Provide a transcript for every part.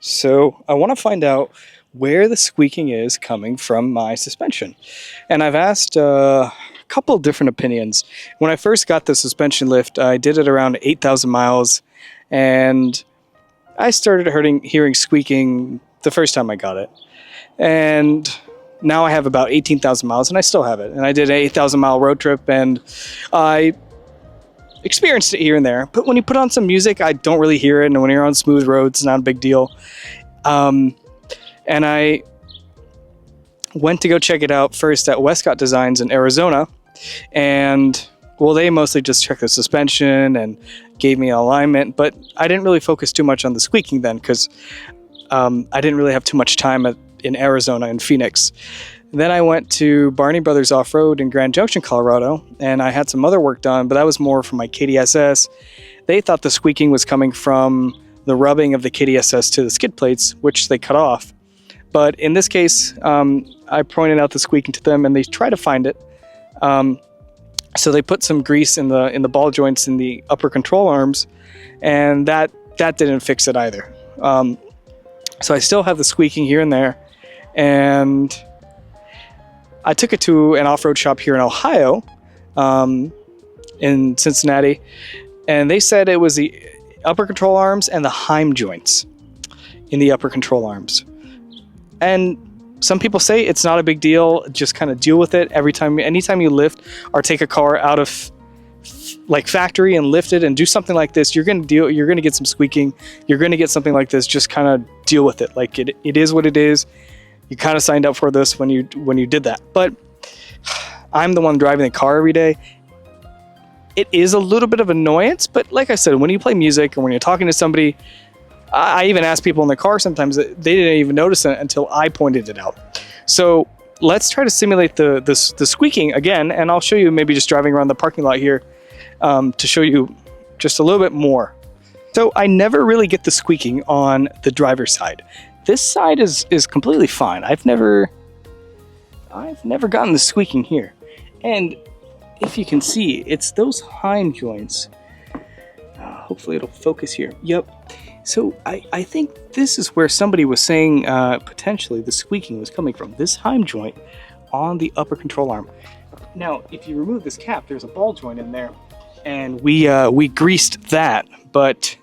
So I want to find out where the squeaking is coming from my suspension. And I've asked a couple of different opinions. When I first got the suspension lift, I did it around 8,000 miles, and I started hearing squeaking the first time I got it. And now I have about 18,000 miles, and I still have it. And I did an 8,000 mile road trip, and I experienced it here and there. But when you put on some music, I don't really hear it. And when you're on smooth roads, it's not a big deal. And I went to go check it out first at Westcott Designs in Arizona. And, well, they mostly just checked the suspension and gave me alignment. But I didn't really focus too much on the squeaking then because I didn't really have too much time in Arizona and Phoenix. Then I went to Barney Brothers Off-Road in Grand Junction, Colorado, and I had some other work done, but that was more for my KDSS. They thought the squeaking was coming from the rubbing of the KDSS to the skid plates, which they cut off. But in this case, I pointed out the squeaking to them, and they tried to find it. So they put some grease in the ball joints in the upper control arms, and that didn't fix it either. So I still have the squeaking here and there, and I took it to an off-road shop here in Ohio, in Cincinnati, and they said it was the upper control arms and the Heim joints in the upper control arms. And some people say it's not a big deal, just kind of deal with it anytime you lift or take a car out of like factory and lift it and do something like this, you're going to get some squeaking, you're going to get something like this, just kind of deal with it. Like it is what it is. You kind of signed up for this when you did that. But I'm the one driving the car every day. It is a little bit of annoyance, but like I said, when you play music or when you're talking to somebody, I even ask people in the car sometimes that they didn't even notice it until I pointed it out. So let's try to simulate the squeaking again, and I'll show you maybe just driving around the parking lot here to show you just a little bit more. So I never really get the squeaking on the driver's side. This side is completely fine. I've never gotten the squeaking here. And if you can see, it's those Heim joints. Hopefully it'll focus here. Yep. So I think this is where somebody was saying potentially the squeaking was coming from. This Heim joint on the upper control arm. Now, if you remove this cap, there's a ball joint in there. And we greased that, but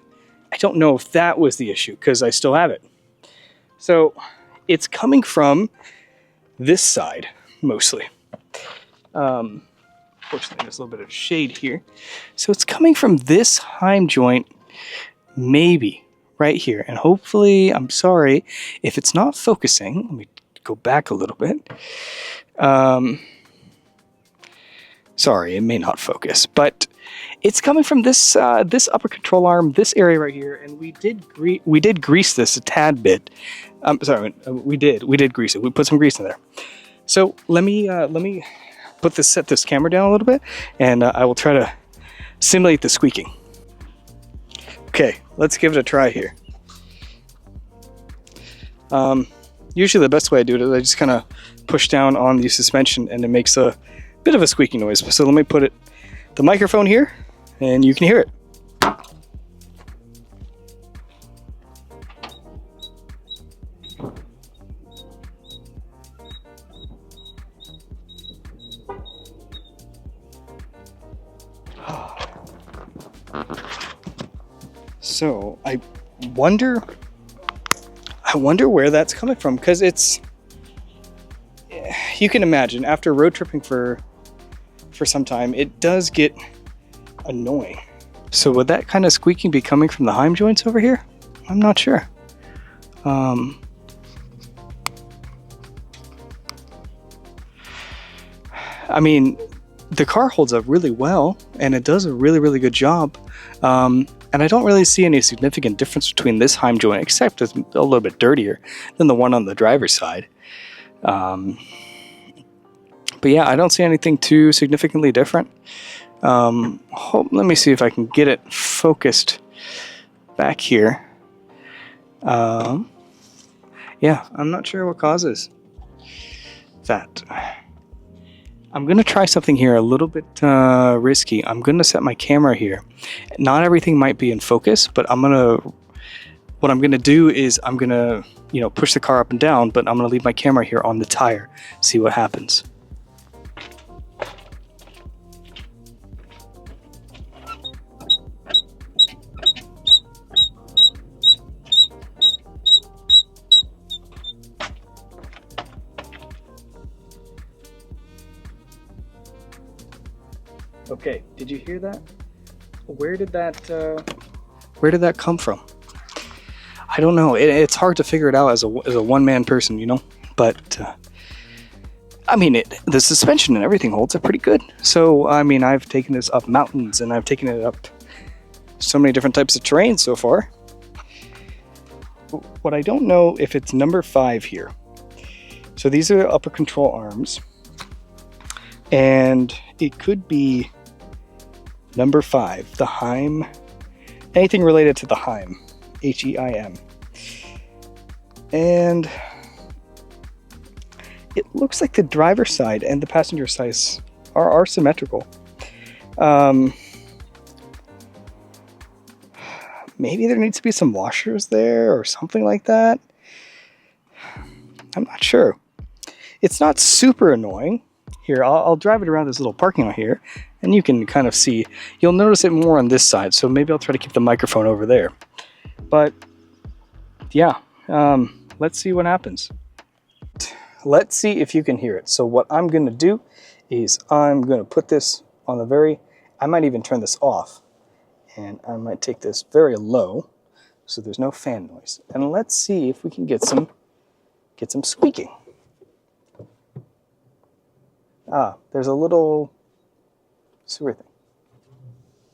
I don't know if that was the issue because I still have it. So it's coming from this side, mostly. Fortunately, there's a little bit of shade here. So it's coming from this Heim joint, maybe right here. And hopefully, I'm sorry if it's not focusing. Let me go back a little bit. Sorry, it may not focus, but it's coming from this upper control arm, this area right here, and we did grease this a tad bit. We did grease it. We put some grease in there. So let me set this camera down a little bit, and I will try to simulate the squeaking. Okay, let's give it a try here. Usually the best way I do it is I just kind of push down on the suspension, and it makes a bit of a squeaking noise. So let me put the microphone here, and you can hear it. So I wonder where that's coming from, because you can imagine after road tripping for some time, it does get annoying. So would that kind of squeaking be coming from the Heim joints over here? I'm not sure. I mean, the car holds up really well, and it does a really, really good job. And I don't really see any significant difference between this Heim joint, except it's a little bit dirtier than the one on the driver's side. But yeah, I don't see anything too significantly different. Let me see if I can get it focused back here. Yeah, I'm not sure what causes that. I'm going to try something here a little bit risky. I'm going to set my camera here. Not everything might be in focus, but I'm going to what I'm going to do is I'm going to, push the car up and down, but I'm going to leave my camera here on the tire, see what happens. Okay, did you hear that? Where did that come from? I don't know. It's hard to figure it out as a one-man person, But I mean, the suspension and everything holds up pretty good. So I mean, I've taken this up mountains and I've taken it up so many different types of terrain so far. What I don't know if it's number 5 here. So these are upper control arms, and it could be number 5, the Heim, anything related to the Heim, H-E-I-M. And it looks like the driver's side and the passenger side are symmetrical. Maybe there needs to be some washers there or something like that. I'm not sure. It's not super annoying. Here, I'll drive it around this little parking lot here, and you can kind of see. You'll notice it more on this side, so maybe I'll try to keep the microphone over there. But yeah, let's see what happens. Let's see if you can hear it. So what I'm going to do is I'm going to put this on the I might even turn this off, and I might take this very low so there's no fan noise. And let's see if we can get some squeaking. There's a little sewer thing.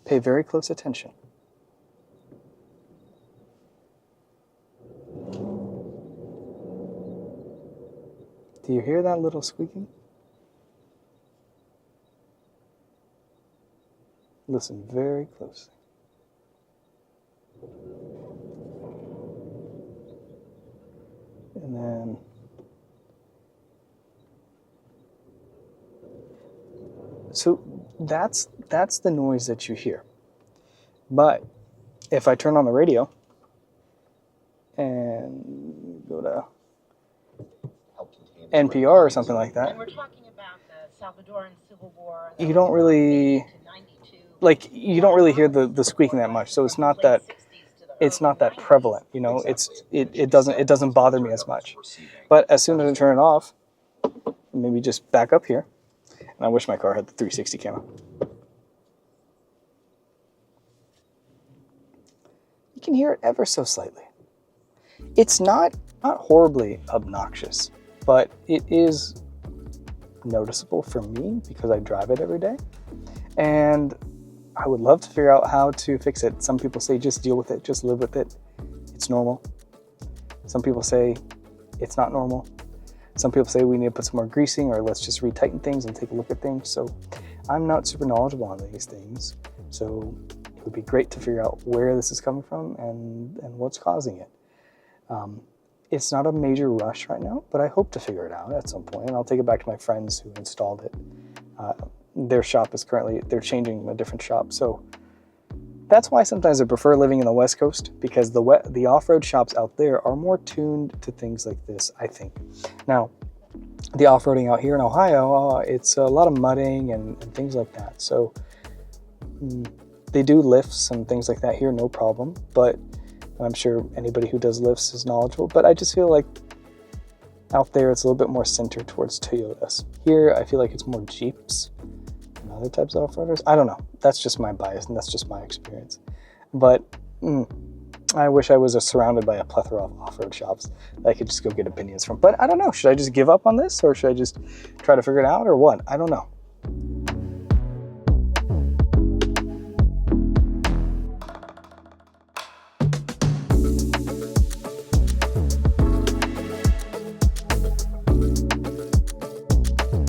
Pay very close attention. Do you hear that little squeaking? Listen very closely. And then so that's the noise that you hear. But if I turn on the radio and go to NPR or something like that, and we're talking about the Salvadoran Civil War, you don't really hear the squeaking that much. So it's not that prevalent, it doesn't bother me as much. But as soon as I turn it off, maybe just back up here. And I wish my car had the 360 camera. You can hear it ever so slightly. It's not horribly obnoxious, but it is noticeable for me because I drive it every day. And I would love to figure out how to fix it. Some people say just deal with it, just live with it. It's normal. Some people say it's not normal. Some people say we need to put some more greasing, or let's just retighten things and take a look at things. So I'm not super knowledgeable on these things. So it would be great to figure out where this is coming from and what's causing it. It's not a major rush right now, but I hope to figure it out at some point. And I'll take it back to my friends who installed it. Their shop is they're changing a different shop. So that's why sometimes I prefer living in the West Coast, because the off-road shops out there are more tuned to things like this, I think. Now, the off-roading out here in Ohio, it's a lot of mudding and things like that. So they do lifts and things like that here, no problem. But I'm sure anybody who does lifts is knowledgeable. But I just feel like out there it's a little bit more centered towards Toyotas. Here, I feel like it's more Jeeps and other types of off-roaders. I don't know. That's just my bias and that's just my experience. But I wish I was surrounded by a plethora of off-road shops that I could just go get opinions from. But I don't know. Should I just give up on this, or should I just try to figure it out, or what? I don't know.